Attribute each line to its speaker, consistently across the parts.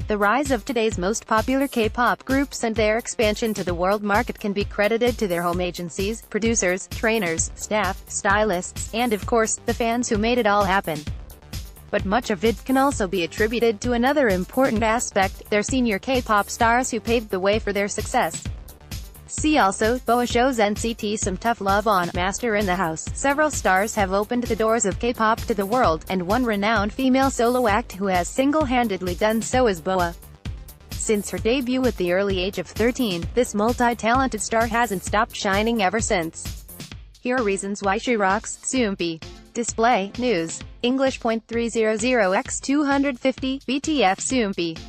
Speaker 1: The rise of today's most popular K-pop groups and their expansion to the world market can be credited to their home agencies, producers, trainers, staff, stylists, and of course, the fans who made it all happen. But much of it can also be attributed to another important aspect, their senior K-pop stars who paved the way for their success. See also, BoA shows NCT some tough love on Master in the House. Several stars have opened the doors of K-pop to the world, and one renowned female solo act who has single-handedly done so is BoA. Since her debut at the early age of 13, this multi-talented star hasn't stopped shining ever since. Here are reasons why she rocks. Soompi. Display, News. English .300x250, BTF Soompi.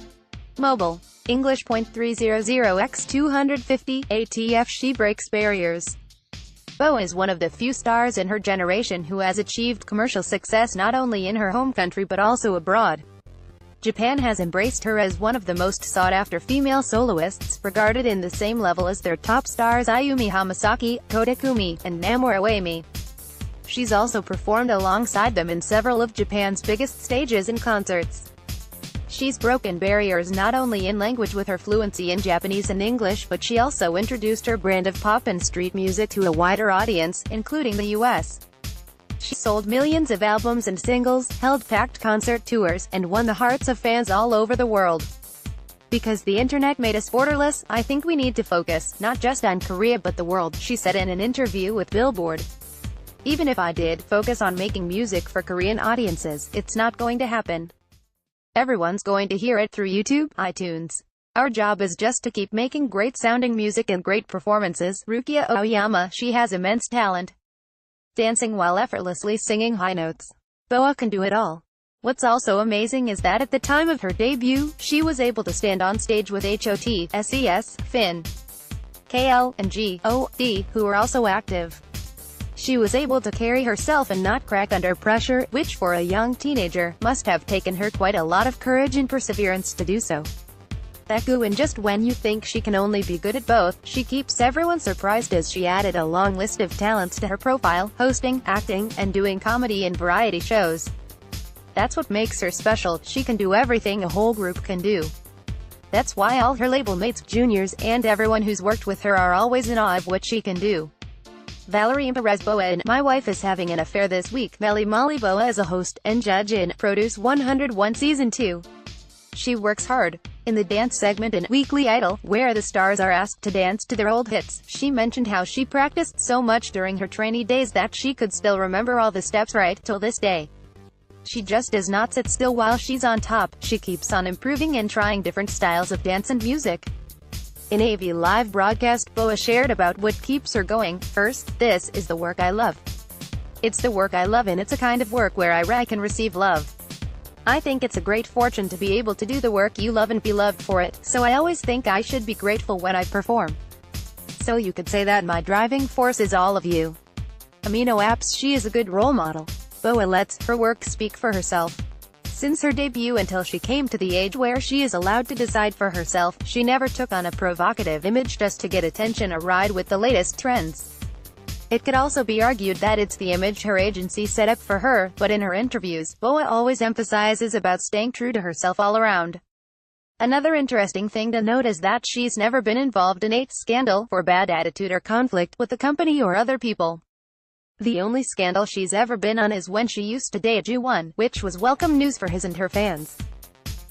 Speaker 1: Mobile. English .300x250, ATF She breaks barriers. BoA is one of the few stars in her generation who has achieved commercial success not only in her home country but also abroad. Japan has embraced her as one of the most sought-after female soloists, regarded in the same level as their top stars Ayumi Hamasaki, Kodakumi, and Namora Uemi. She's also performed alongside them in several of Japan's biggest stages and concerts. She's broken barriers not only in language with her fluency in Japanese and English, but she also introduced her brand of pop and street music to a wider audience, including the US. She sold millions of albums and singles, held packed concert tours, and won the hearts of fans all over the world. Because the internet made us borderless, I think we need to focus, not just on Korea but the world, she said in an interview with Billboard. Even if I did focus on making music for Korean audiences, it's not going to happen. Everyone's going to hear it through YouTube, iTunes. Our job is just to keep making great-sounding music and great performances. Rukia Oyama, she has immense talent. Dancing while effortlessly singing high notes. BoA can do it all. What's also amazing is that at the time of her debut, she was able to stand on stage with HOT, SES, Finn, KL, and GOD, who are also active. She was able to carry herself and not crack under pressure, which for a young teenager, must have taken her quite a lot of courage and perseverance to do so. And just when you think she can only be good at both, she keeps everyone surprised as she added a long list of talents to her profile, hosting, acting, and doing comedy and variety shows. That's what makes her special, she can do everything a whole group can do. That's why all her label mates, juniors, and everyone who's worked with her are always in awe of what she can do. Valerie Perez BoA in My Wife is Having an Affair This Week. Melly Molly BoA is a host and judge in Produce 101 Season 2. She works hard. In the dance segment in Weekly Idol, where the stars are asked to dance to their old hits, she mentioned how she practiced so much during her trainee days that she could still remember all the steps right till this day. She just does not sit still while she's on top, she keeps on improving and trying different styles of dance and music. In AV live broadcast, BoA shared about what keeps her going. First, this is the work I love. It's the work I love and it's a kind of work where I can receive love. I think it's a great fortune to be able to do the work you love and be loved for it, so I always think I should be grateful when I perform. So you could say that my driving force is all of you. Amino Apps, she is a good role model. BoA lets her work speak for herself. Since her debut until she came to the age where she is allowed to decide for herself, she never took on a provocative image just to get attention or ride with the latest trends. It could also be argued that it's the image her agency set up for her, but in her interviews, BoA always emphasizes about staying true to herself all around. Another interesting thing to note is that she's never been involved in a scandal for bad attitude or conflict with the company or other people. The only scandal she's ever been on is when she used to date Ju-won, which was welcome news for his and her fans.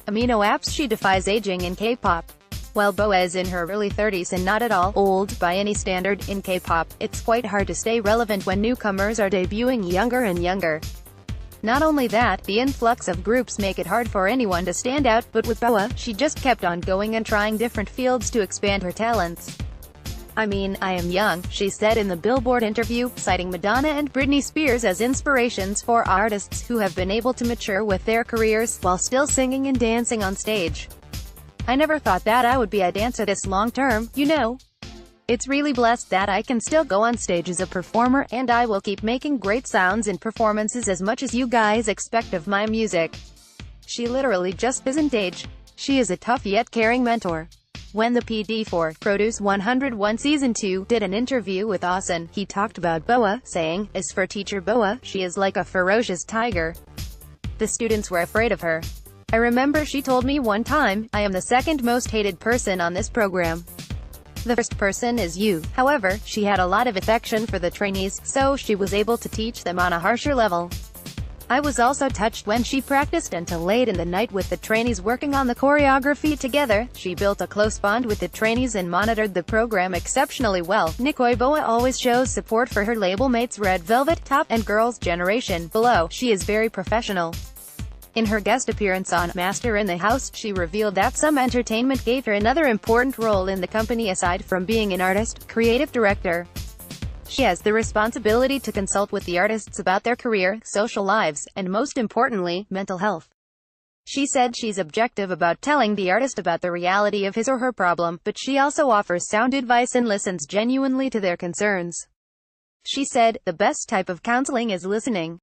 Speaker 1: Amino Apps, she defies aging in K-pop. While BoA is in her early 30s and not at all old by any standard in K-pop, it's quite hard to stay relevant when newcomers are debuting younger and younger. Not only that, the influx of groups make it hard for anyone to stand out, but with BoA, she just kept on going and trying different fields to expand her talents. I mean, I am young, she said in the Billboard interview, citing Madonna and Britney Spears as inspirations for artists who have been able to mature with their careers, while still singing and dancing on stage. I never thought that I would be a dancer this long term, you know. It's really blessed that I can still go on stage as a performer, and I will keep making great sounds and performances as much as you guys expect of my music. She literally just isn't age. She is a tough yet caring mentor. When the PD for Produce 101 Season 2 did an interview with Austin, he talked about BoA, saying, "As for teacher BoA, she is like a ferocious tiger. The students were afraid of her. I remember she told me one time, I am the second most hated person on this program. The first person is you." However, she had a lot of affection for the trainees, so she was able to teach them on a harsher level. "I was also touched when she practiced until late in the night with the trainees working on the choreography together. She built a close bond with the trainees and monitored the program exceptionally well." BoA always shows support for her label mates Red Velvet, Top, and Girls' Generation Below. She is very professional. In her guest appearance on Master in the House, she revealed that Some Entertainment gave her another important role in the company aside from being an artist, creative director. She has the responsibility to consult with the artists about their career, social lives, and most importantly, mental health. She said she's objective about telling the artist about the reality of his or her problem, but she also offers sound advice and listens genuinely to their concerns. She said, "The best type of counseling is listening.